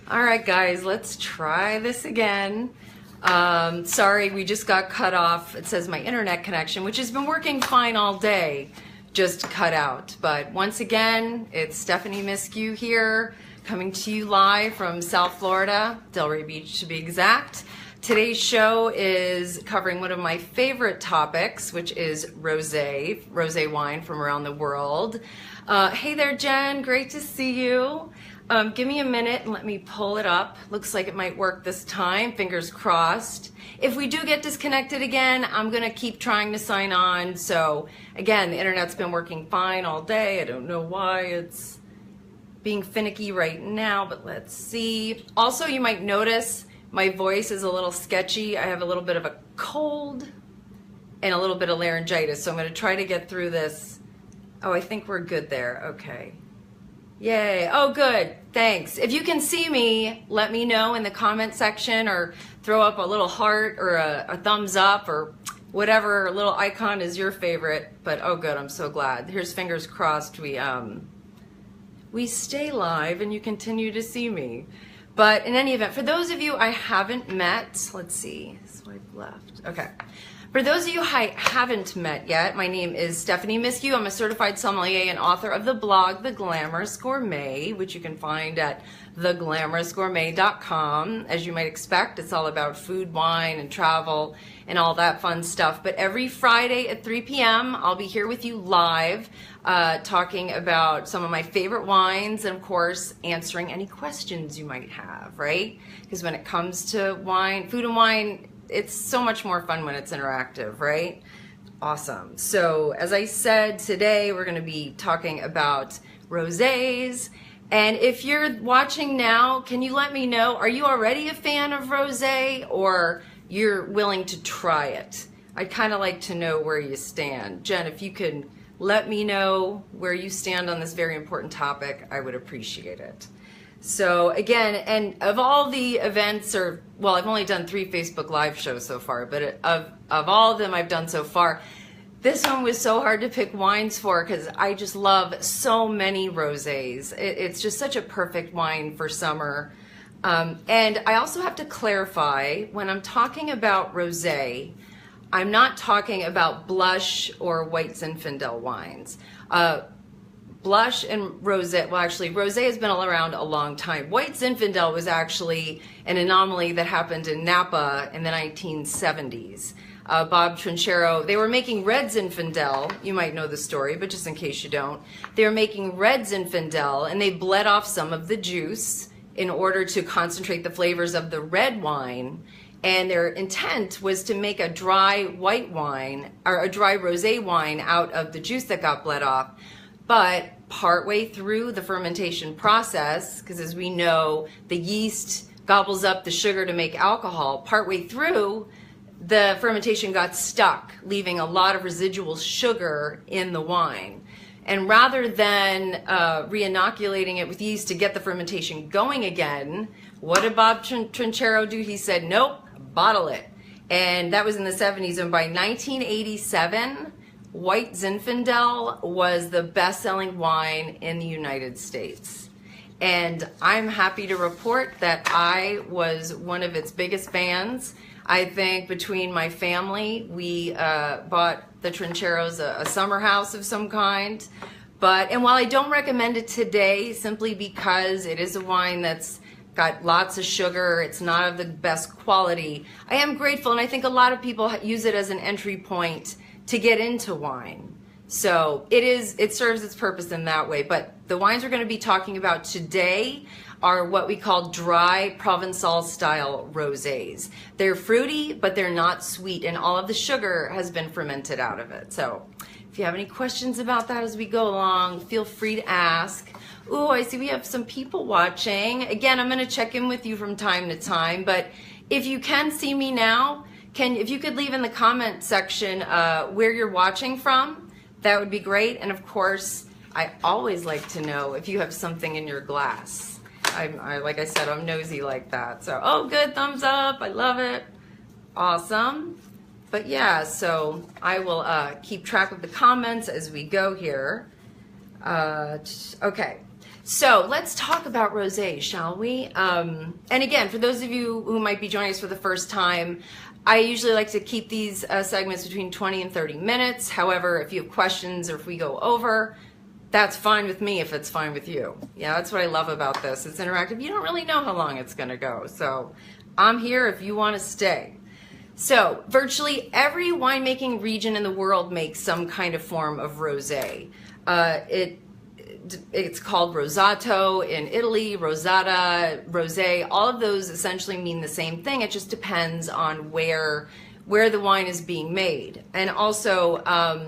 All right, guys, let's try this again. Sorry, we just got cut off. It says my internet connection, which has been working fine all day, just cut out. But once again, it's Stephanie Miskew here, coming to you live from South Florida, Delray Beach to be exact. Today's show is covering one of my favorite topics, which is rosé wine from around the world. Hey there, Jen, great to see you. Give me a minute and let me pull it up. Looks like it might work this time, fingers crossed. If we do get disconnected again, I'm gonna keep trying to sign on. So again, the internet's been working fine all day. I don't know why it's being finicky right now, but let's see. Also, you might notice my voice is a little sketchy. I have a little bit of a cold and a little bit of laryngitis, so I'm gonna try to get through this. Oh, I think we're good there, okay. Yay, oh good, thanks. If you can see me, let me know in the comment section or throw up a little heart or a thumbs up or whatever little icon is your favorite. But oh good, I'm so glad. Here's fingers crossed we stay live and you continue to see me. But in any event, for those of you I haven't met, let's see, swipe left, okay. For those of you I haven't met yet, my name is Stephanie Miskew. I'm a certified sommelier and author of the blog, The Glamorous Gourmet, which you can find at theglamourous.gourmet.com. As you might expect, it's all about food, wine, and travel, and all that fun stuff. But every Friday at 3 p.m., I'll be here with you live, talking about some of my favorite wines, and of course, answering any questions you might have, right? Because when it comes to wine, food and wine, it's so much more fun when it's interactive, right? Awesome. So as I said, today we're going to be talking about rosés. And if you're watching now, can you let me know, are you already a fan of rosé or you're willing to try it? I'd kind of like to know where you stand. Jen, if you could let me know where you stand on this very important topic, I would appreciate it. So again, and of all the events, or well, I've only done 3 Facebook Live shows so far, but of all of them I've done so far, this one was so hard to pick wines for because I just love so many rosés. It's just such a perfect wine for summer. And I also have to clarify, when I'm talking about rosé, I'm not talking about blush or white Zinfandel wines. Blush and rosé, well actually rosé has been around a long time. White Zinfandel was actually an anomaly that happened in Napa in the 1970s. Bob Trinchero, they were making red Zinfandel, you might know the story, but just in case you don't, they were making red Zinfandel and they bled off some of the juice in order to concentrate the flavors of the red wine. And their intent was to make a dry white wine, or a dry rosé wine out of the juice that got bled off. But partway through the fermentation process, because as we know, the yeast gobbles up the sugar to make alcohol, partway through, the fermentation got stuck, leaving a lot of residual sugar in the wine. And rather than re-inoculating it with yeast to get the fermentation going again, what did Bob Trinchero do? He said, nope, bottle it. And that was in the 70s, and by 1987, White Zinfandel was the best-selling wine in the United States. And I'm happy to report that I was one of its biggest fans. I think between my family, we bought the Trincheros a summer house of some kind. And while I don't recommend it today, simply because it is a wine that's got lots of sugar, it's not of the best quality, I am grateful, and I think a lot of people use it as an entry point to get into wine. So it serves its purpose in that way. But the wines we're going to be talking about today are what we call dry Provençal style rosés. They're fruity, but they're not sweet, and all of the sugar has been fermented out of it. So if you have any questions about that as we go along, feel free to ask. Ooh, I see we have some people watching. Again, I'm going to check in with you from time to time, but if you can see me now, if you could leave in the comment section where you're watching from, that would be great. And of course, I always like to know if you have something in your glass. Like I said, I'm nosy like that. So, oh, good, thumbs up. I love it. Awesome. But yeah, so I will keep track of the comments as we go here. Okay. So let's talk about rosé, shall we? And again, for those of you who might be joining us for the first time, I usually like to keep these segments between 20 and 30 minutes. However, if you have questions or if we go over, that's fine with me if it's fine with you. Yeah, that's what I love about this. It's interactive. You don't really know how long it's going to go. So I'm here if you want to stay. So virtually every winemaking region in the world makes some kind of form of rosé. It's called rosato in Italy, rosata, rosé. All of those essentially mean the same thing. It just depends on where the wine is being made. And also,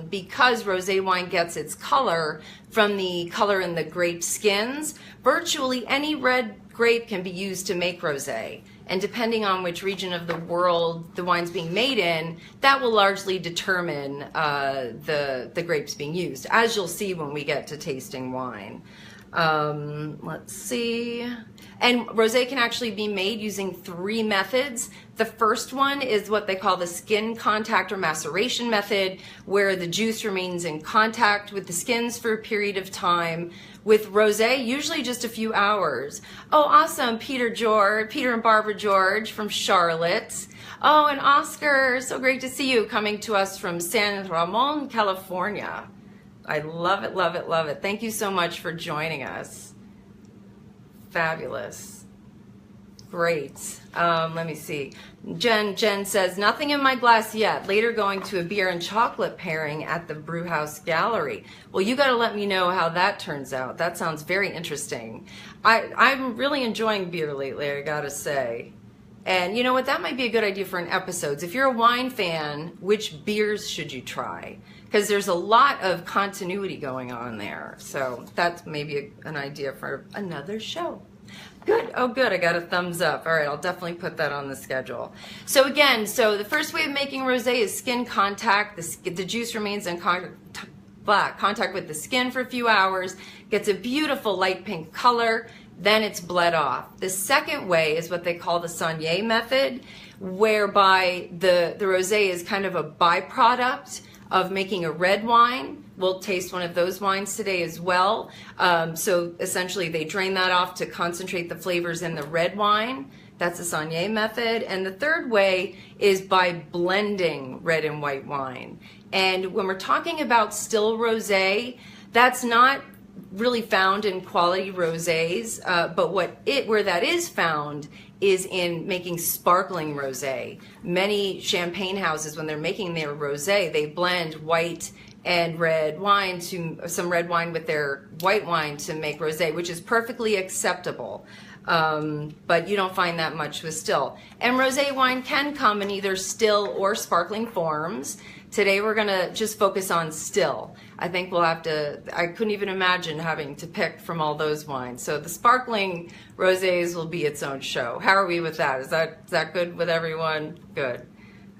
because rosé wine gets its color from the color in the grape skins, virtually any red grape can be used to make rosé. And depending on which region of the world the wine's being made in, that will largely determine the grapes being used, as you'll see when we get to tasting wine. Let's see. And rosé can actually be made using 3 methods. The first one is what they call the skin contact or maceration method, where the juice remains in contact with the skins for a period of time. With rosé, usually just a few hours. Oh, awesome, Peter and Barbara George from Charlotte. Oh, and Oscar, so great to see you, coming to us from San Ramon, California. I love it, love it, love it. Thank you so much for joining us. Fabulous. Great. Let me see. Jen says, nothing in my glass yet. Later going to a beer and chocolate pairing at the Brewhouse Gallery. Well, you got to let me know how that turns out. That sounds very interesting. I'm really enjoying beer lately, I got to say. And you know what? That might be a good idea for an episode. If you're a wine fan, which beers should you try? Because there's a lot of continuity going on there. So that's maybe an idea for another show. Good. Oh, good. I got a thumbs up. All right. I'll definitely put that on the schedule. So again, the first way of making rosé is skin contact. The juice remains in contact with the skin for a few hours, gets a beautiful light pink color, then it's bled off. The second way is what they call the Sommelier method, whereby the rosé is kind of a byproduct of making a red wine. We'll taste one of those wines today as well. So essentially they drain that off to concentrate the flavors in the red wine. That's the Sommelier method. And the third way is by blending red and white wine. And when we're talking about still rosé, that's not really found in quality rosés, but where that is found is in making sparkling rosé. Many champagne houses, when they're making their rosé, they blend white and red wine some red wine with their white wine to make rosé, which is perfectly acceptable. But you don't find that much with still. And rosé wine can come in either still or sparkling forms. Today we're gonna just focus on still. I think we'll have to, I couldn't even imagine having to pick from all those wines. So the sparkling rosés will be its own show. How are we with that? Is that good with everyone? Good.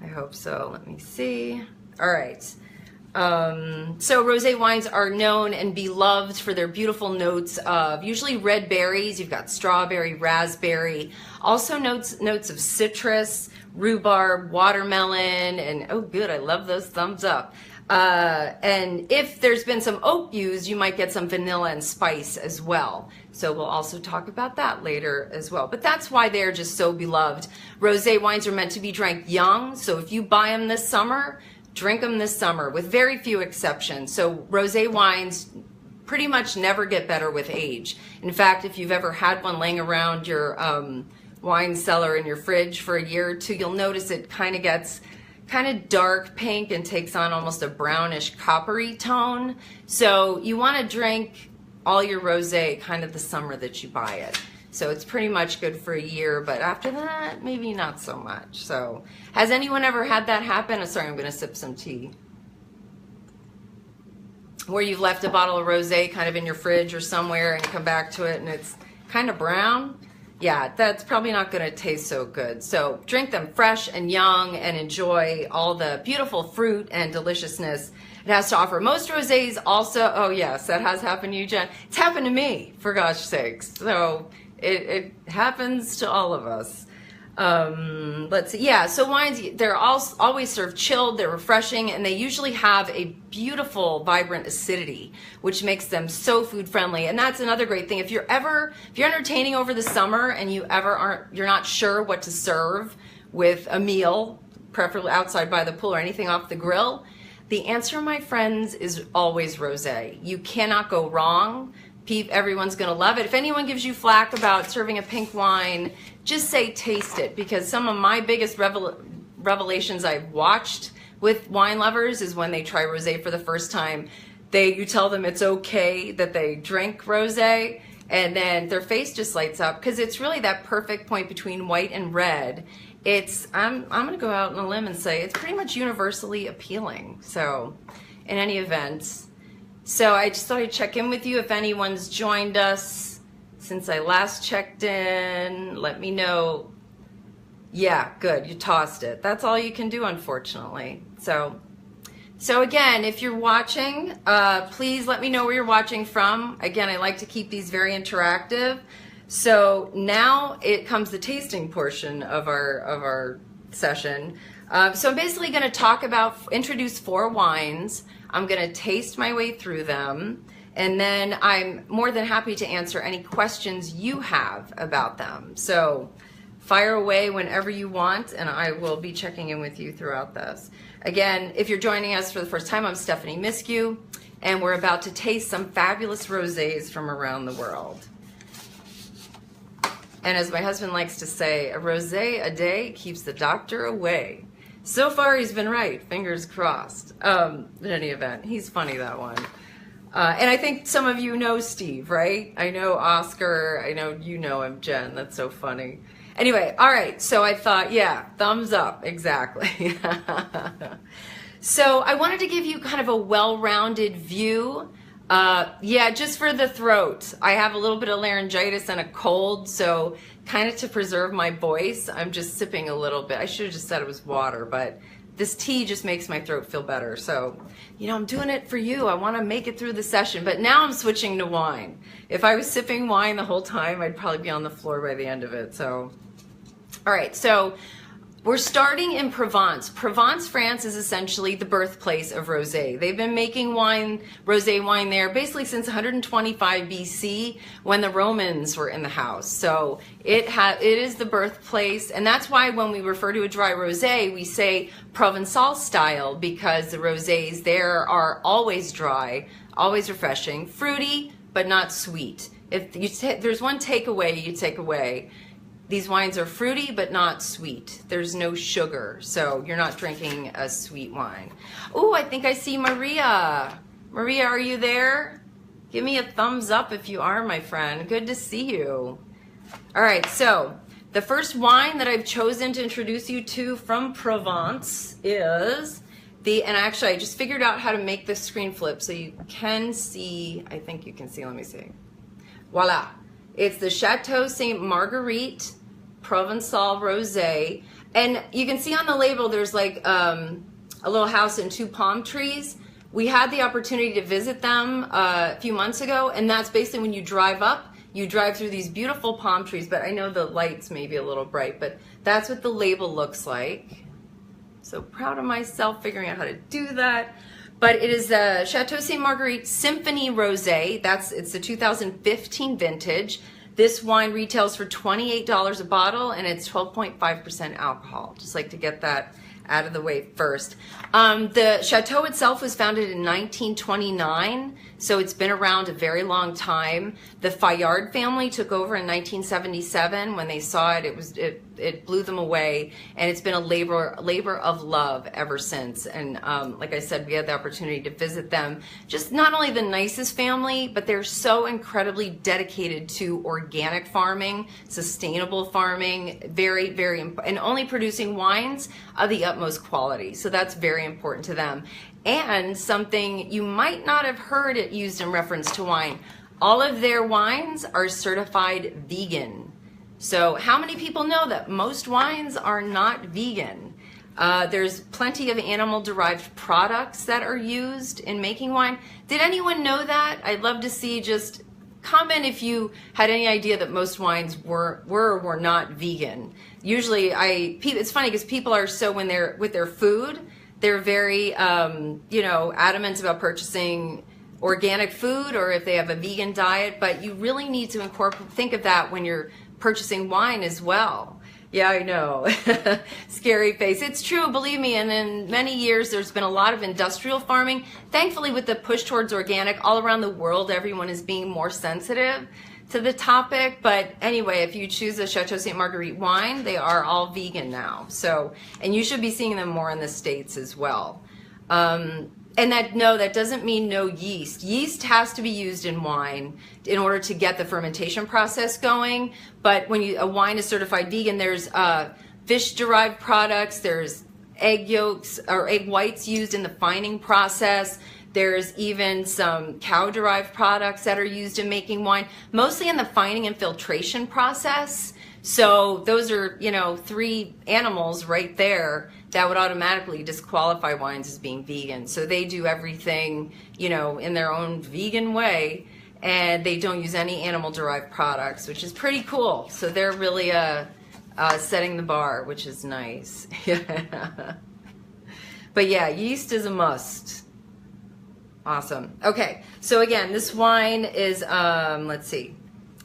I hope so. Let me see. All right. So rosé wines are known and beloved for their beautiful notes of usually red berries. You've got strawberry, raspberry, also notes of citrus, rhubarb, watermelon, and oh good, I love those thumbs up. And if there's been some oak used, you might get some vanilla and spice as well. So we'll also talk about that later as well. But that's why they're just so beloved. Rosé wines are meant to be drank young. So if you buy them this summer, drink them this summer with very few exceptions. So rosé wines pretty much never get better with age. In fact, if you've ever had one laying around your wine cellar in your fridge for a year or two, you'll notice it kind of gets kind of dark pink and takes on almost a brownish coppery tone. So you want to drink all your rosé kind of the summer that you buy it. So it's pretty much good for a year, but after that, maybe not so much. So has anyone ever had that happen? Oh, sorry, I'm going to sip some tea. Where you've left a bottle of rosé kind of in your fridge or somewhere and you come back to it and it's kind of brown? Yeah, that's probably not going to taste so good. So drink them fresh and young and enjoy all the beautiful fruit and deliciousness it has to offer. Most rosés also, oh yes, that has happened to you, Jen. It's happened to me, for gosh sakes. So it happens to all of us. Let's see. Yeah, so wines, they're always served chilled, they're refreshing, and they usually have a beautiful, vibrant acidity, which makes them so food friendly. And that's another great thing. If you're entertaining over the summer and you're not sure what to serve with a meal, preferably outside by the pool or anything off the grill, the answer, my friends, is always rosé. You cannot go wrong. Everyone's going to love it. If anyone gives you flack about serving a pink wine, just say taste it, because some of my biggest revelations I've watched with wine lovers is when they try rosé for the first time. You tell them it's okay that they drink rosé, and then their face just lights up, because it's really that perfect point between white and red. I'm going to go out on a limb and say it's pretty much universally appealing. So in any event, so I just thought I'd check in with you. If anyone's joined us since I last checked in, let me know. Yeah, good, you tossed it. That's all you can do, unfortunately. So again, if you're watching, please let me know where you're watching from. Again, I like to keep these very interactive. So now it comes the tasting portion of our session. So I'm basically going to introduce 4 wines. I'm going to taste my way through them, and then I'm more than happy to answer any questions you have about them. So fire away whenever you want, and I will be checking in with you throughout this. Again, if you're joining us for the first time, I'm Stephanie Miskew, and we're about to taste some fabulous rosés from around the world. And as my husband likes to say, a rosé a day keeps the doctor away. So far, he's been right. Fingers crossed. In any event, he's funny, that one. And I think some of you know Steve, right? I know Oscar. I know you know him, Jen. That's so funny. Anyway, all right. So I thought, yeah, thumbs up. Exactly. So I wanted to give you kind of a well-rounded view. Yeah, just for the throat. I have a little bit of laryngitis and a cold, so kind of to preserve my voice, I'm just sipping a little bit. I should have just said it was water, but this tea just makes my throat feel better. So, I'm doing it for you. I want to make it through the session, but now I'm switching to wine. If I was sipping wine the whole time, I'd probably be on the floor by the end of it. So, all right, so we're starting in Provence. Provence, France is essentially the birthplace of rosé. They've been making rosé wine there basically since 125 BC when the Romans were in the house. So it is the birthplace, and that's why when we refer to a dry rosé, we say Provençal style, because the rosés there are always dry, always refreshing, fruity, but not sweet. If there's one takeaway you take away, these wines are fruity but not sweet. There's no sugar, so you're not drinking a sweet wine. Oh, I think I see Maria. Maria, are you there? Give me a thumbs up if you are, my friend. Good to see you. All right, so the first wine that I've chosen to introduce you to from Provence is and actually I just figured out how to make this screen flip so you can see, I think you can see, let me see. Voila. It's the Chateau Sainte Marguerite Provençal Rosé, and you can see on the label there's like a little house and 2 palm trees. We had the opportunity to visit them a few months ago, and that's basically when you drive up, you drive through these beautiful palm trees, but I know the lights may be a little bright, but that's what the label looks like. So proud of myself figuring out how to do that. But it is the Chateau Sainte Marguerite Symphony Rosé. It's the 2015 vintage. This wine retails for $28 a bottle, and it's 12.5% alcohol. Just like to get that out of the way first. The chateau itself was founded in 1929, so it's been around a very long time. The Fayard family took over in 1977. When they saw it, it blew them away, and it's been a labor of love ever since. And like I said, we had the opportunity to visit them. Just not only the nicest family, but they're so incredibly dedicated to organic farming, sustainable farming, very, very, and only producing wines of the utmost quality. So that's very important to them. And something you might not have heard it used in reference to wine, all of their wines are certified vegan. So how many people know that most wines are not vegan? There's plenty of animal-derived products that are used in making wine. Did anyone know that? I'd love to see just comment if you had any idea that most wines were or were not vegan. Usually it's funny because people are so, when they're with their food, they're very, adamant about purchasing organic food or if they have a vegan diet, but you really need to think of that when you're purchasing wine as well. Yeah, I know. Scary face. It's true, believe me, and in many years there's been a lot of industrial farming. Thankfully, with the push towards organic all around the world, everyone is being more sensitive to the topic. But anyway, if you choose a Chateau Ste. Marguerite wine, they are all vegan now. So, and you should be seeing them more in the States as well. And that doesn't mean no yeast. Yeast has to be used in wine in order to get the fermentation process going. But when a wine is certified vegan, there's fish-derived products, there's egg yolks or egg whites used in the fining process. There's even some cow-derived products that are used in making wine, mostly in the fining and filtration process. So those are, 3 animals right there that would automatically disqualify wines as being vegan. So they do everything, in their own vegan way, and they don't use any animal-derived products, which is pretty cool. So they're really setting the bar, which is nice. But yeah, yeast is a must. Awesome. Okay, so again, this wine is,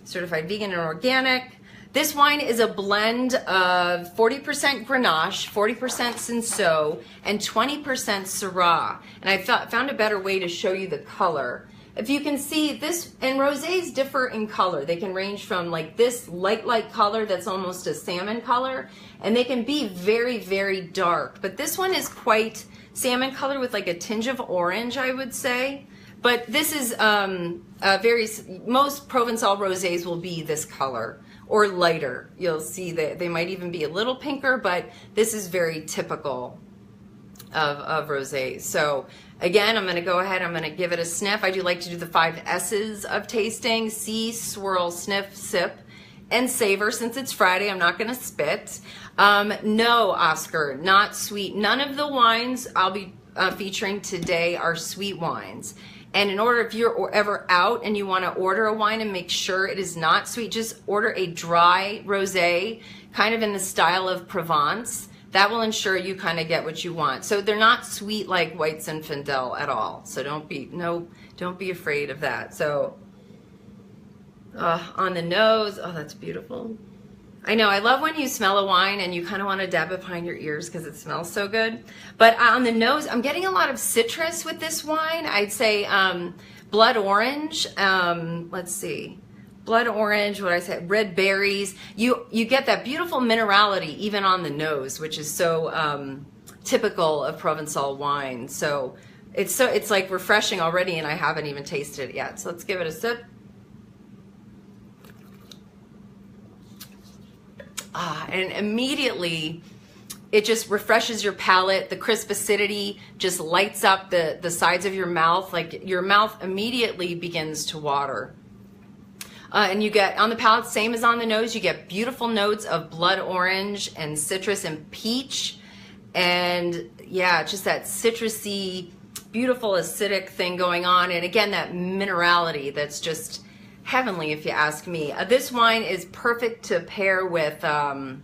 certified vegan and organic. This wine is a blend of 40% Grenache, 40% Cinsault, and 20% Syrah. And I found a better way to show you the color. If you can see this, and rosés differ in color. They can range from like this light color that's almost a salmon color, and they can be very, very dark. But this one is quite salmon color with like a tinge of orange, I would say. But this is most Provençal rosés will be this color or lighter. You'll see that they might even be a little pinker, but this is very typical of rosés. So again, I'm going to go ahead, I'm going to give it a sniff. I do like to do the 5 S's of tasting: see, swirl, sniff, sip, and savor. Since it's Friday, I'm not going to spit. No, Oscar, not sweet. None of the wines I'll be featuring today are sweet wines. And in order, if you're ever out and you want to order a wine and make sure it is not sweet, just order a dry rosé, kind of in the style of Provence. That will ensure you kind of get what you want. So they're not sweet like White Zinfandel at all. So don't be afraid of that. So on the nose, oh, that's beautiful. I know, I love when you smell a wine and you kind of want to dab it behind your ears because it smells so good. But on the nose, I'm getting a lot of citrus with this wine. I'd say blood orange. Let's see. Blood orange, what I said, red berries. You get that beautiful minerality even on the nose, which is so typical of Provençal wine. So it's like refreshing already, and I haven't even tasted it yet. So let's give it a sip. And immediately it just refreshes your palate. The crisp acidity just lights up the sides of your mouth. Like your mouth immediately begins to water. And you get on the palate, same as on the nose, you get beautiful notes of blood orange and citrus and peach. And yeah, just that citrusy, beautiful acidic thing going on. And again, that minerality that's just heavenly, if you ask me. This wine is perfect to pair with, a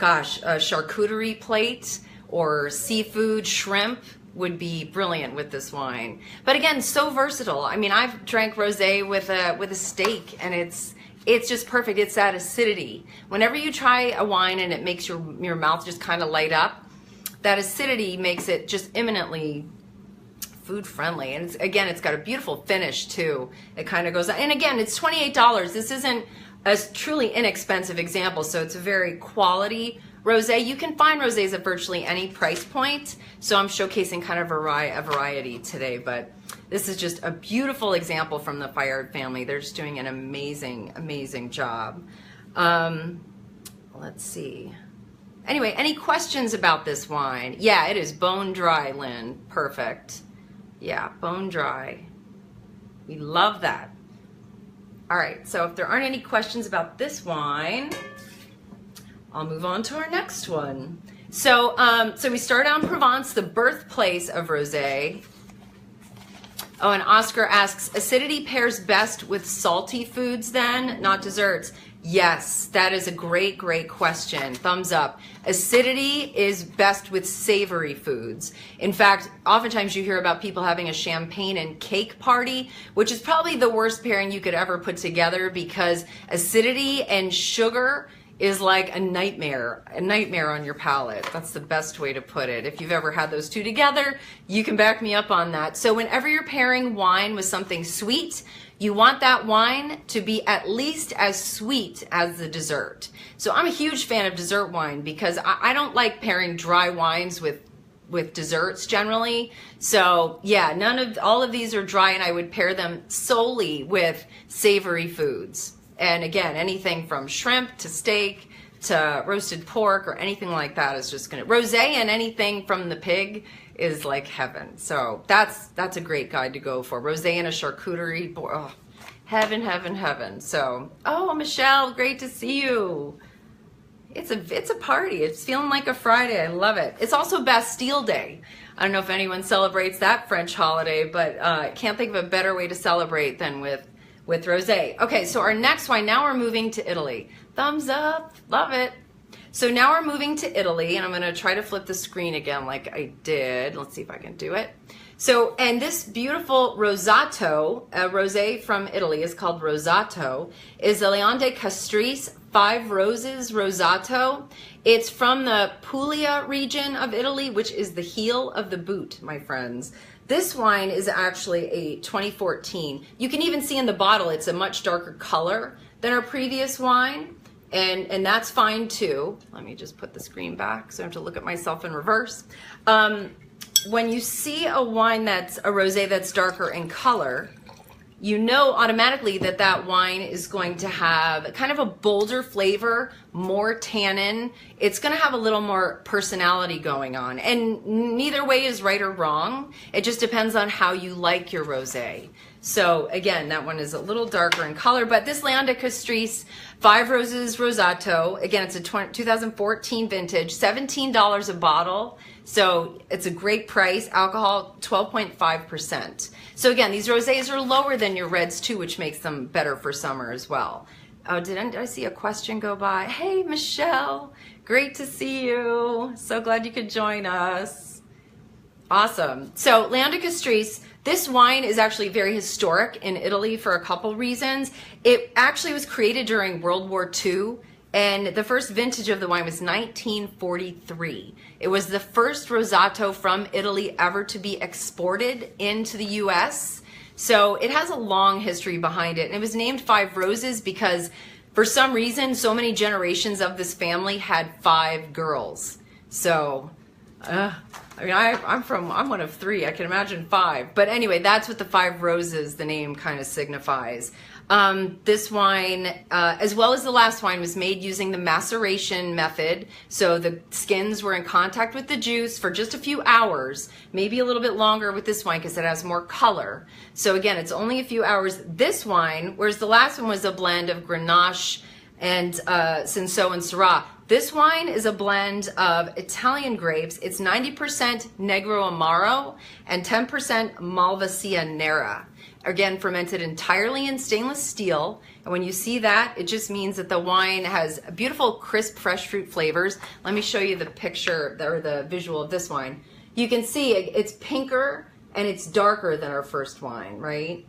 charcuterie plate or seafood, shrimp would be brilliant with this wine. But again, so versatile. I mean, I've drank rosé with a steak, and it's just perfect. It's that acidity. Whenever you try a wine and it makes your mouth just kind of light up, that acidity makes it just imminently food friendly. And it's got a beautiful finish too. It kind of goes, and again, it's $28. This isn't a truly inexpensive example, so it's a very quality rosé. You can find rosés at virtually any price point, so I'm showcasing kind of a variety today, but this is just a beautiful example from the Fayard family. They're just doing an amazing job. Let's see. Anyway, any questions about this wine? Yeah, it is bone dry, Lynn. Perfect. Yeah, bone dry. We love that. All right, so if there aren't any questions about this wine, I'll move on to our next one. So we start on Provence, the birthplace of rosé. Oh, and Oscar asks, acidity pairs best with salty foods then, not desserts? Yes, that is a great, great question. Thumbs up. Acidity is best with savory foods. In fact, oftentimes you hear about people having a champagne and cake party, which is probably the worst pairing you could ever put together because acidity and sugar is like a nightmare on your palate. That's the best way to put it. If you've ever had those two together, you can back me up on that. So whenever you're pairing wine with something sweet, you want that wine to be at least as sweet as the dessert. So I'm a huge fan of dessert wine because I don't like pairing dry wines with desserts generally. So yeah, all of these are dry, and I would pair them solely with savory foods. And again, anything from shrimp to steak to roasted pork or anything like that is just gonna, rosé and anything from the pig is like heaven. So that's a great guide to go for. Rosé and a charcuterie, boy, oh, heaven, heaven, heaven. So, oh, Michelle, great to see you. It's a party. It's feeling like a Friday. I love it. It's also Bastille Day. I don't know if anyone celebrates that French holiday, but I can't think of a better way to celebrate than with rosé. Okay, so our next wine, now we're moving to Italy. Thumbs up, love it. So now we're moving to Italy, and I'm gonna try to flip the screen again like I did. Let's see if I can do it. So, and this beautiful Rosato, a rosé from Italy, is called Rosato, is the Leon de Castries 5 Roses Rosato. It's from the Puglia region of Italy, which is the heel of the boot, my friends. This wine is actually a 2014. You can even see in the bottle it's a much darker color than our previous wine, and that's fine too. Let me just put the screen back so I have to look at myself in reverse. When you see a wine that's a rosé that's darker in color, you know automatically that that wine is going to have kind of a bolder flavor, more tannin. It's going to have a little more personality going on. And neither way is right or wrong. It just depends on how you like your rosé. So again, that one is a little darker in color, but this Leon de Castries 5 Roses Rosato, again, it's a 2014 vintage, $17 a bottle. So it's a great price. Alcohol, 12.5%. So again, these rosés are lower than your reds too, which makes them better for summer as well. Oh, did I see a question go by? Hey, Michelle, great to see you. So glad you could join us. Awesome. So Leon de Castries, this wine is actually very historic in Italy for a couple reasons. It actually was created during World War II, and the first vintage of the wine was 1943. It was the first Rosato from Italy ever to be exported into the US. So it has a long history behind it. And it was named 5 Roses because for some reason, so many generations of this family had 5 girls. So, I mean, I'm one of 3. I can imagine 5. But anyway, that's what the 5 Roses, the name kind of signifies. This wine, as well as the last wine, was made using the maceration method. So the skins were in contact with the juice for just a few hours, maybe a little bit longer with this wine because it has more color. So again, it's only a few hours. This wine, whereas the last one was a blend of Grenache and Cinsault and Syrah. This wine is a blend of Italian grapes. It's 90% Negro Amaro and 10% Malvasia Nera. Again, fermented entirely in stainless steel. And when you see that, it just means that the wine has beautiful, crisp, fresh fruit flavors. Let me show you the picture or the visual of this wine. You can see it's pinker and it's darker than our first wine, right?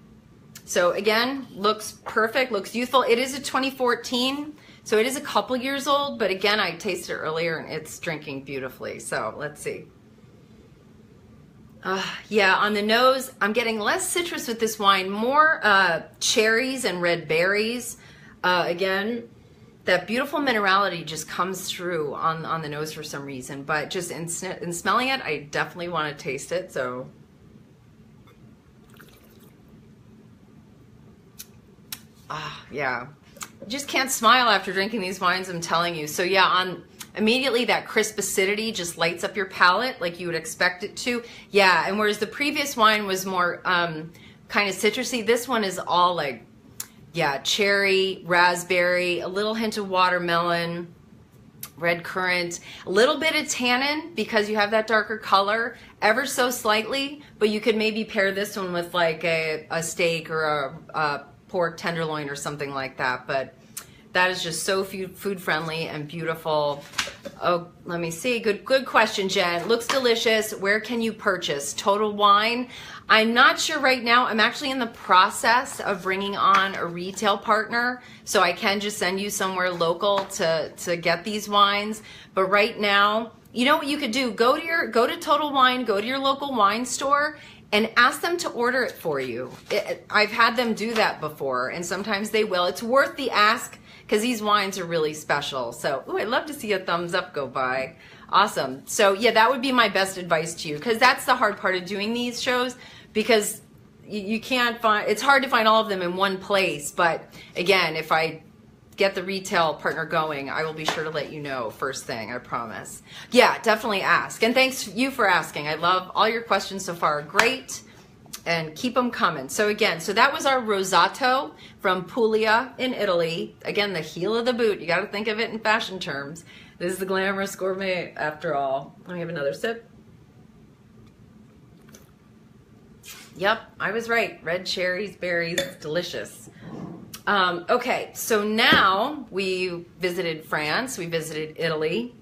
So again, looks perfect, looks youthful. It is a 2014, so it is a couple years old, but again, I tasted it earlier and it's drinking beautifully. So let's see. Yeah, on the nose, I'm getting less citrus with this wine, more cherries and red berries. Again, that beautiful minerality just comes through on the nose for some reason, but just in smelling it, I definitely want to taste it. So, yeah, just can't smile after drinking these wines, I'm telling you. So yeah, immediately that crisp acidity just lights up your palate like you would expect it to. Yeah, and whereas the previous wine was more kind of citrusy, this one is all like, yeah, cherry, raspberry, a little hint of watermelon, red currant, a little bit of tannin because you have that darker color, ever so slightly, but you could maybe pair this one with like a steak or a pork tenderloin or something like that. But that is just so food friendly and beautiful. Oh, let me see. Good question, Jen. Looks delicious. Where can you purchase? Total Wine. I'm not sure right now. I'm actually in the process of bringing on a retail partner, so I can just send you somewhere local to get these wines. But right now, you know what you could do? Go to Total Wine, go to your local wine store, and ask them to order it for you. I've had them do that before, and sometimes they will. It's worth the ask because these wines are really special. So, ooh, I'd love to see a thumbs up go by. Awesome. So yeah, that would be my best advice to you, because that's the hard part of doing these shows, because you can't find, it's hard to find all of them in one place. But again, if I get the retail partner going, I will be sure to let you know first thing, I promise. Yeah, definitely ask. And thanks you for asking. I love all your questions so far. Great. And keep them coming. So again, so that was our Rosato from Puglia in Italy. Again, the heel of the boot. You got to think of it in fashion terms. This is the Glamorous Gourmet after all. Let me have another sip. Yep, I was right. Red cherries, berries, delicious. Okay, so now we visited France, we visited Italy.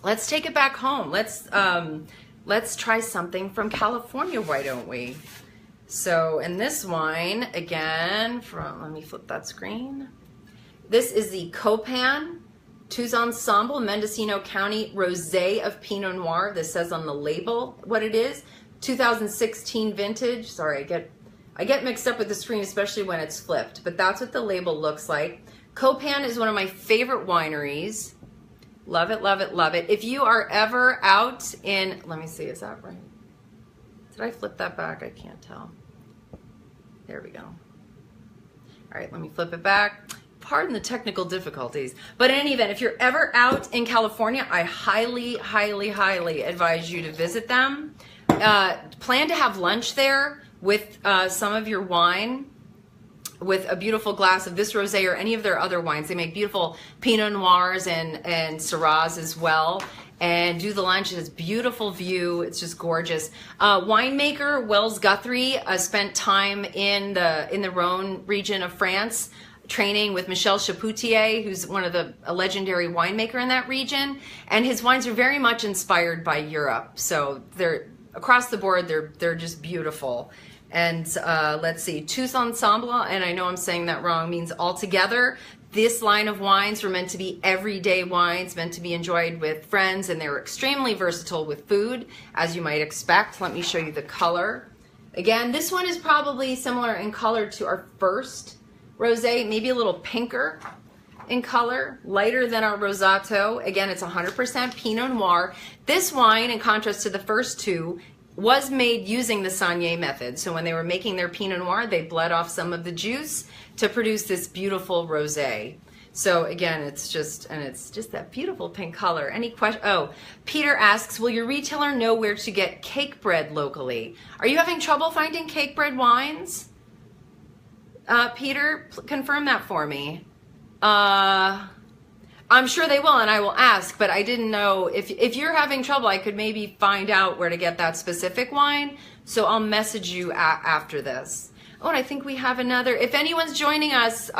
Let's take it back home. Let's try something from California, why don't we? So, and this wine, again, let me flip that screen. This is the Copan Tous Ensemble Mendocino County Rosé of Pinot Noir. This says on the label what it is. 2016 vintage. Sorry, I get mixed up with the screen, especially when it's flipped, but that's what the label looks like. Copan is one of my favorite wineries. Love it, love it, love it. If you are ever out in, let me see, is that right? Did I flip that back? I can't tell. There we go. All right, let me flip it back. Pardon the technical difficulties. But in any event, if you're ever out in California, I highly, highly, highly advise you to visit them. Plan to have lunch there with some of your wine, with a beautiful glass of this rosé or any of their other wines. They make beautiful Pinot Noirs and Syrahs as well. And do the lunch. It has beautiful view. It's just gorgeous. Winemaker Wells Guthrie spent time in the Rhone region of France, training with Michel Chapoutier, who's a legendary winemaker in that region. And his wines are very much inspired by Europe. So they're across the board. They're just beautiful. And let's see, Tous Ensemble, and I know I'm saying that wrong, means all together. This line of wines were meant to be everyday wines, meant to be enjoyed with friends, and they were extremely versatile with food, as you might expect. Let me show you the color. Again, this one is probably similar in color to our first rosé, maybe a little pinker in color, lighter than our Rosato. Again, it's 100% Pinot Noir. This wine, in contrast to the first two, was made using the Saignée method. So when they were making their Pinot Noir, they bled off some of the juice to produce this beautiful rosé. So again, it's just that beautiful pink color. Any question? Oh, Peter asks, will your retailer know where to get cake bread locally? Are you having trouble finding cake bread wines? Peter, confirm that for me. I'm sure they will, and I will ask, but I didn't know if you're having trouble, I could maybe find out where to get that specific wine. So I'll message you after this. Oh, and I think we have another. If anyone's joining us,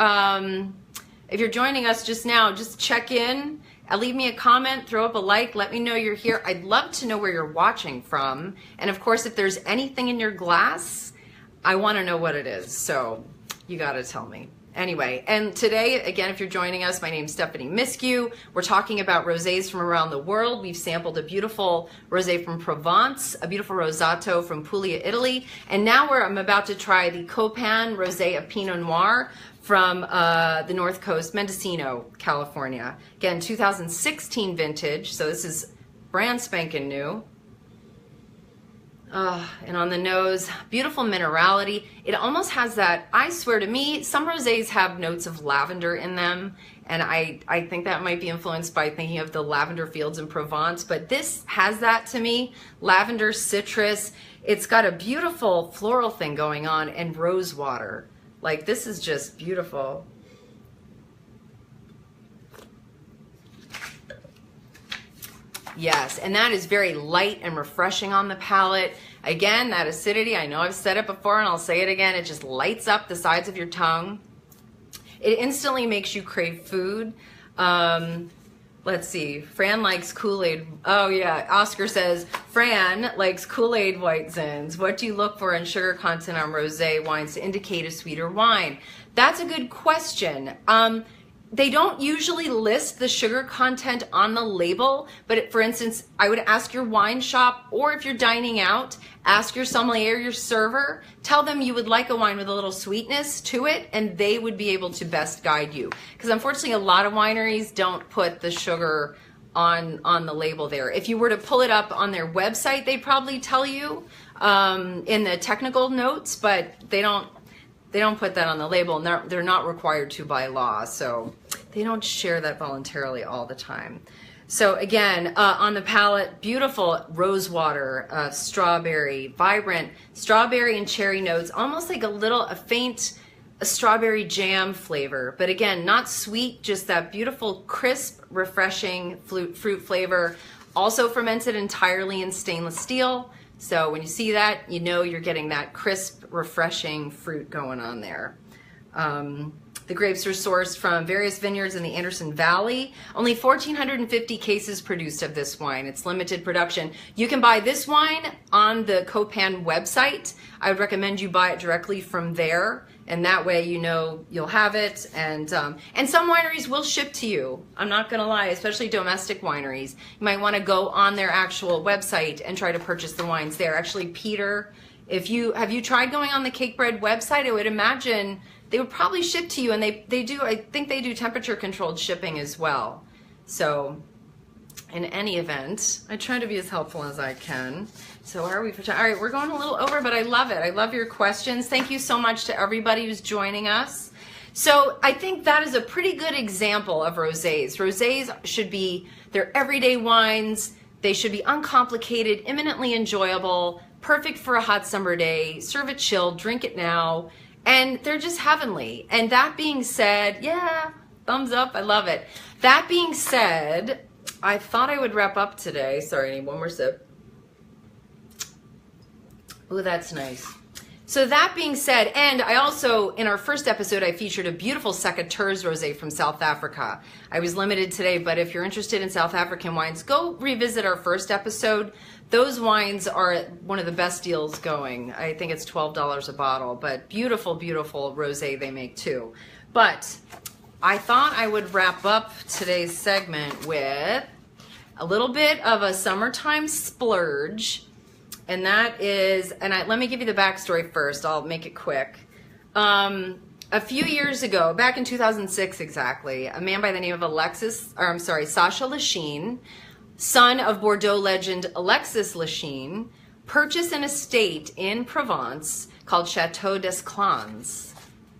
if you're joining us just now, just check in, leave me a comment, throw up a like, let me know you're here. I'd love to know where you're watching from. And of course, if there's anything in your glass, I want to know what it is. So you got to tell me. Anyway, and today, again, if you're joining us, my name's Stephanie Miskew. We're talking about rosés from around the world. We've sampled a beautiful rosé from Provence, a beautiful Rosato from Puglia, Italy, and now I'm about to try the Copan Rosé of Pinot Noir from the North Coast, Mendocino, California. Again, 2016 vintage, so this is brand spanking new. And on the nose, beautiful minerality. It almost has that, I swear to me, some rosés have notes of lavender in them, and I think that might be influenced by thinking of the lavender fields in Provence, but this has that to me. Lavender, citrus. It's got a beautiful floral thing going on, and rose water. Like, this is just beautiful. Yes, and that is very light and refreshing on the palate. Again, that acidity, I know I've said it before and I'll say it again, it just lights up the sides of your tongue. It instantly makes you crave food. Let's see, Fran likes Kool-Aid. Oh yeah, Oscar says, Fran likes Kool-Aid white zins. What do you look for in sugar content on rosé wines to indicate a sweeter wine? That's a good question. They don't usually list the sugar content on the label, but for instance, I would ask your wine shop, or if you're dining out, ask your sommelier, your server, tell them you would like a wine with a little sweetness to it, and they would be able to best guide you. Because unfortunately, a lot of wineries don't put the sugar on the label there. If you were to pull it up on their website, they'd probably tell you in the technical notes, but they don't put that on the label, and they're not required to by law, so they don't share that voluntarily all the time. So again, on the palate, beautiful rose water, strawberry, vibrant strawberry and cherry notes, almost like a faint strawberry jam flavor, but again, not sweet, just that beautiful, crisp, refreshing fruit flavor, also fermented entirely in stainless steel. So when you see that, you know you're getting that crisp, refreshing fruit going on there. The grapes are sourced from various vineyards in the Anderson Valley. Only 1,450 cases produced of this wine. It's limited production. You can buy this wine on the Copan website. I would recommend you buy it directly from there, and that way you know you'll have it. And some wineries will ship to you. I'm not gonna lie, especially domestic wineries. You might wanna go on their actual website and try to purchase the wines there. Actually, Peter, have you tried going on the Cakebread website? I would imagine they would probably ship to you, and they do, I think they do temperature controlled shipping as well. So in any event, I try to be as helpful as I can. So are we for time? All right, we're going a little over, but I love it. I love your questions. Thank you so much to everybody who's joining us. So I think that is a pretty good example of rosés. Rosés should be, they're everyday wines. They should be uncomplicated, imminently enjoyable, perfect for a hot summer day. Serve it chilled, drink it now. And they're just heavenly. And that being said, yeah, thumbs up, I love it. That being said, I thought I would wrap up today. Sorry, I need one more sip. Ooh, that's nice. So that being said, and I also, in our first episode, I featured a beautiful Secateurs Rosé from South Africa. I was limited today, but if you're interested in South African wines, go revisit our first episode. Those wines are one of the best deals going. I think it's $12 a bottle, but beautiful, beautiful rosé they make too. But I thought I would wrap up today's segment with a little bit of a summertime splurge. And that is, let me give you the backstory first. I'll make it quick. A few years ago, back in 2006 exactly, a man by the name of Sacha Lachine, son of Bordeaux legend Alexis Lachine, purchased an estate in Provence called Chateau d'Esclans.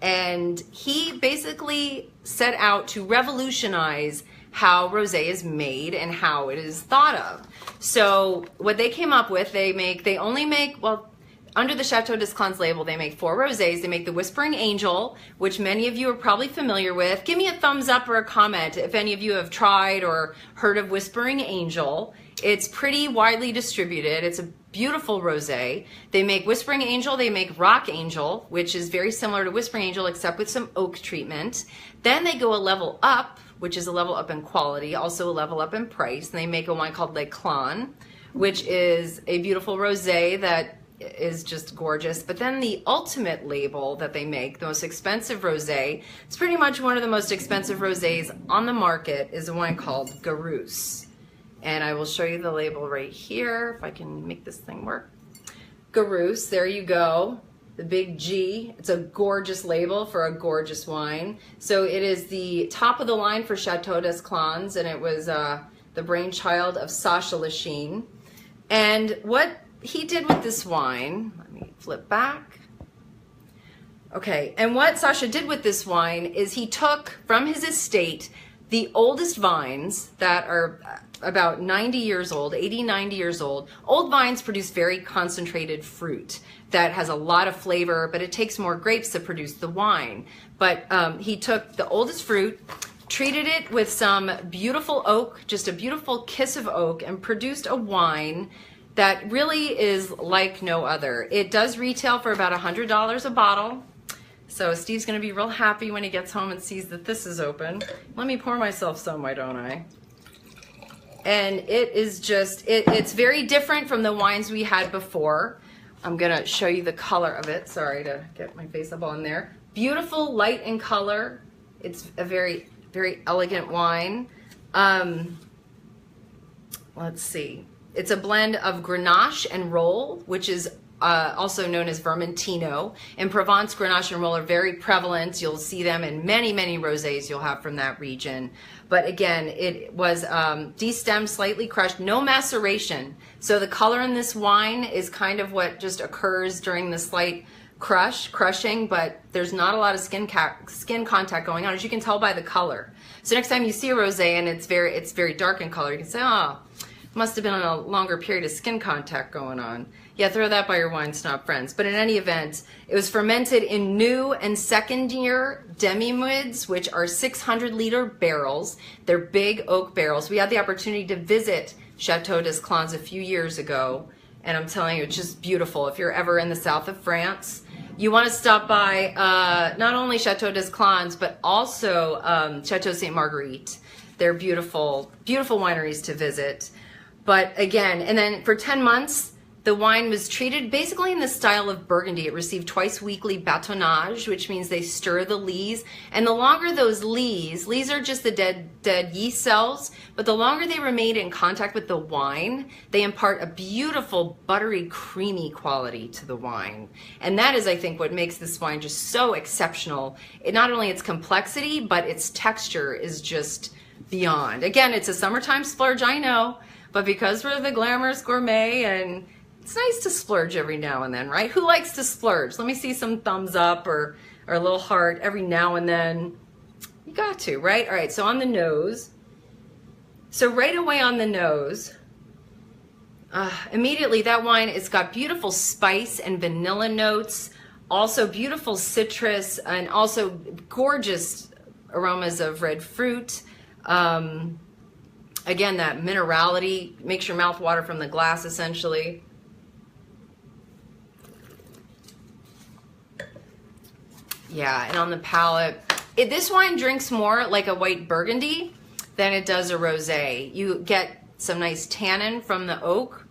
And he basically set out to revolutionize how rosé is made and how it is thought of. So what they came up with, they only make, well, under the Chateau d'Esclans label, they make 4 rosés. They make the Whispering Angel, which many of you are probably familiar with. Give me a thumbs up or a comment if any of you have tried or heard of Whispering Angel. It's pretty widely distributed. It's a beautiful rosé. They make Whispering Angel, they make Rock Angel, which is very similar to Whispering Angel except with some oak treatment. Then they go a level up, which is a level up in quality, also a level up in price. And they make a wine called Le Clan, which is a beautiful rosé that is just gorgeous. But then the ultimate label that they make, the most expensive rosé, it's pretty much one of the most expensive rosés on the market, is a wine called Glamorous. And I will show you the label right here, if I can make this thing work. Glamorous, there you go. The big G. It's a gorgeous label for a gorgeous wine. So it is the top of the line for Chateau d'Esclans, and it was the brainchild of Sacha Lachine. And what he did with this wine, let me flip back. Okay, and what Sacha did with this wine is he took from his estate the oldest vines that are about 90 years old, 80, 90 years old. Old vines produce very concentrated fruit that has a lot of flavor, but it takes more grapes to produce the wine. But he took the oldest fruit, treated it with some beautiful oak, just a beautiful kiss of oak, and produced a wine that really is like no other. It does retail for about $100 a bottle. So Steve's gonna be real happy when he gets home and sees that this is open. Let me pour myself some, why don't I? And it is just, it's very different from the wines we had before. I'm gonna show you the color of it. Sorry to get my face up on there. Beautiful light in color. It's a very, very elegant wine. Let's see. It's a blend of Grenache and Roll, which is also known as Vermentino. In Provence, Grenache and Roll are very prevalent. You'll see them in many, many rosés you'll have from that region. But again, it was destemmed, slightly crushed, no maceration. So the color in this wine is kind of what just occurs during the slight crushing, but there's not a lot of skin contact going on, as you can tell by the color. So next time you see a rosé and it's very dark in color, you can say, oh, must have been a longer period of skin contact going on. Yeah, throw that by your wine snob friends. But in any event, it was fermented in new and second year demi-muids, which are 600-liter barrels. They're big oak barrels. We had the opportunity to visit Chateau d'Esclans a few years ago, and I'm telling you, it's just beautiful. If you're ever in the south of France, you want to stop by not only Chateau d'Esclans, but also Chateau Sainte Marguerite. They're beautiful, beautiful wineries to visit. But again, and then for 10 months, the wine was treated basically in the style of Burgundy. It received twice weekly batonnage, which means they stir the lees. And the longer those lees are just the dead yeast cells, but the longer they remain in contact with the wine, they impart a beautiful, buttery, creamy quality to the wine. And that is, I think, what makes this wine just so exceptional. Not only its complexity, but its texture is just beyond. Again, it's a summertime splurge, I know, but because we're the Glamorous Gourmet, and it's nice to splurge every now and then, right? Who likes to splurge? Let me see some thumbs up or a little heart every now and then. You got to, right? All right, so on the nose. So right away on the nose, immediately that wine, it's got beautiful spice and vanilla notes, also beautiful citrus, and also gorgeous aromas of red fruit. Again, that minerality makes your mouth water from the glass, essentially. Yeah, and on the palate, this wine drinks more like a white Burgundy than it does a rosé. You get some nice tannin from the oak,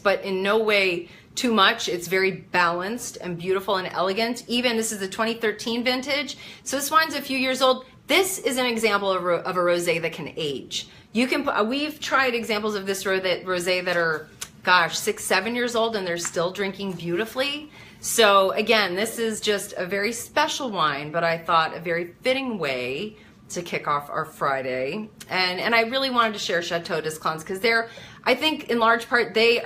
but in no way too much. It's very balanced and beautiful and elegant. Even this is the 2013 vintage, so this wine's a few years old. This is an example of a rosé that can age. You can. We've tried examples of this rosé that are, gosh, 6, 7 years old, and they're still drinking beautifully. So again, this is just a very special wine, but I thought a very fitting way to kick off our Friday. And I really wanted to share Chateau d'Esclans because I think in large part they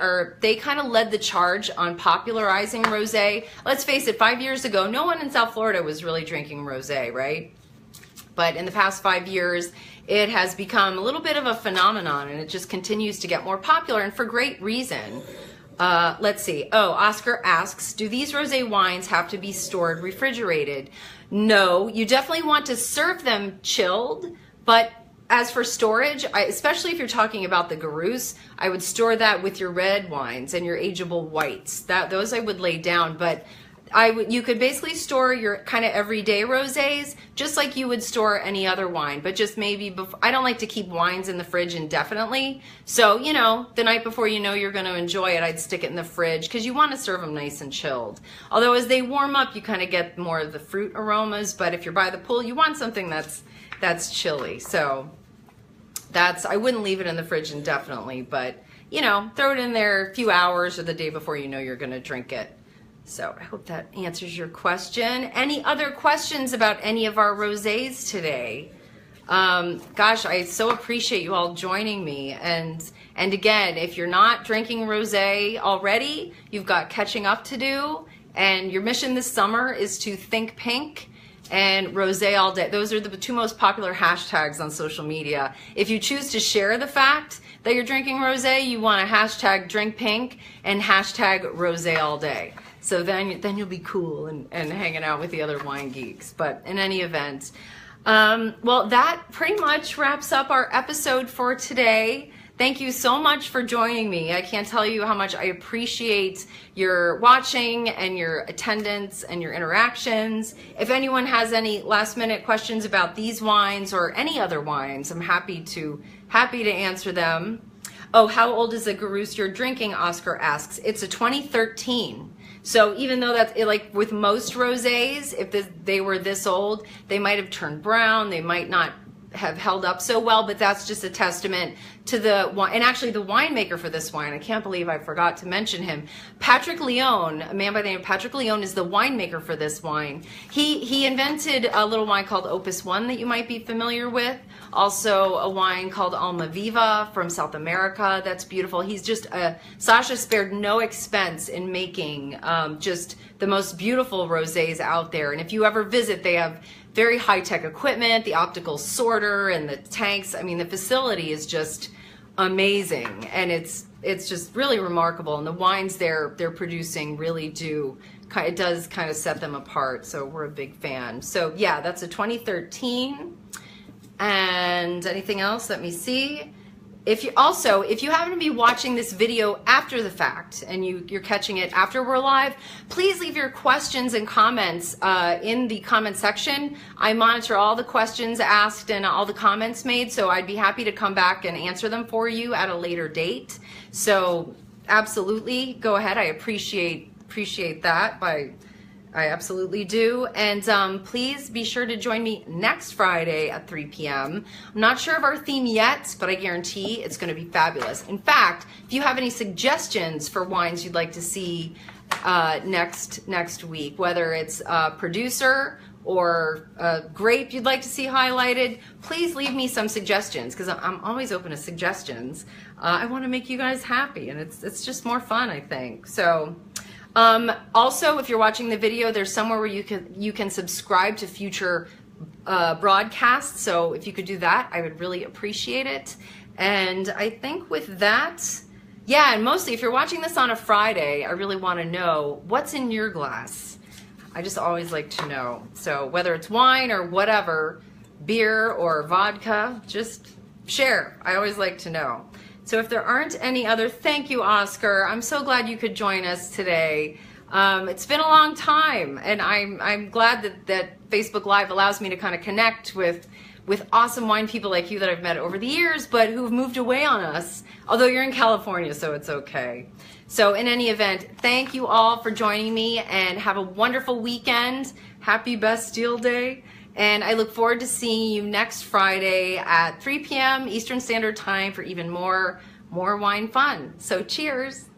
kind of led the charge on popularizing rosé. Let's face it, 5 years ago, no one in South Florida was really drinking rosé, right? But in the past 5 years, it has become a little bit of a phenomenon, and it just continues to get more popular, and for great reason. Let's see. Oh, Oscar asks, do these rosé wines have to be stored refrigerated? No, you definitely want to serve them chilled, but as for storage, especially if you're talking about the Glamorous, I would store that with your red wines and your ageable whites. Those I would lay down, but you could basically store your kind of everyday rosés just like you would store any other wine, but just maybe before. I don't like to keep wines in the fridge indefinitely, so you know, the night before you know you're going to enjoy it, I'd stick it in the fridge because you want to serve them nice and chilled. Although as they warm up, you kind of get more of the fruit aromas, but if you're by the pool, you want something that's chilly. So I wouldn't leave it in the fridge indefinitely, but you know, throw it in there a few hours or the day before you know you're going to drink it. So I hope that answers your question. Any other questions about any of our rosés today? Gosh, I so appreciate you all joining me. And again, if you're not drinking rosé already, you've got catching up to do. And your mission this summer is to think pink and rosé all day. Those are the 2 most popular hashtags on social media. If you choose to share the fact that you're drinking rosé, you want to hashtag drink pink and hashtag rosé all day. So then you'll be cool and hanging out with the other wine geeks. But in any event, Well, that pretty much wraps up our episode for today. Thank you so much for joining me. I can't tell you how much I appreciate your watching and your attendance and your interactions. If anyone has any last minute questions about these wines or any other wines, I'm happy to answer them. Oh, how old is the Glamorous you're drinking? Oscar asks. It's a 2013. So even though that's like with most rosés, if they were this old, they might have turned brown. They might not have held up so well, but that's just a testament to the wine. And actually the winemaker for this wine, I can't believe I forgot to mention him. Patrick Leone, a man by the name of Patrick Leone, is the winemaker for this wine. He invented a little wine called Opus One that you might be familiar with. Also a wine called Alma Viva from South America. That's beautiful. He's just Sasha spared no expense in making just the most beautiful rosés out there. And if you ever visit, they have very high-tech equipment, the optical sorter and the tanks. I mean, the facility is just amazing, and it's just really remarkable. And the wines they're producing really it does kind of set them apart. So we're a big fan. So yeah, that's a 2013. And anything else? Let me see. If you happen to be watching this video after the fact and you're catching it after we're live, please leave your questions and comments in the comment section. I monitor all the questions asked and all the comments made, so I'd be happy to come back and answer them for you at a later date. So absolutely, go ahead. I appreciate that. I absolutely do. And please be sure to join me next Friday at 3 p.m. I'm not sure of our theme yet, but I guarantee it's going to be fabulous. In fact, if you have any suggestions for wines you'd like to see next week, whether it's a producer or a grape you'd like to see highlighted, please leave me some suggestions, because I'm always open to suggestions. I want to make you guys happy, and it's just more fun, I think. So also, if you're watching the video, there's somewhere where you can subscribe to future broadcasts. So if you could do that, I would really appreciate it. And I think with that, yeah, and mostly if you're watching this on a Friday, I really want to know what's in your glass. I just always like to know. So whether it's wine or whatever, beer or vodka, just share. I always like to know. So if there aren't any other, thank you, Oscar. I'm so glad you could join us today. It's been a long time, and I'm glad that Facebook Live allows me to kind of connect with awesome wine people like you that I've met over the years, but who've moved away on us, although you're in California, so it's okay. So in any event, thank you all for joining me, and have a wonderful weekend. Happy Bastille Day. And I look forward to seeing you next Friday at 3 p.m. Eastern Standard Time for even more wine fun. So cheers.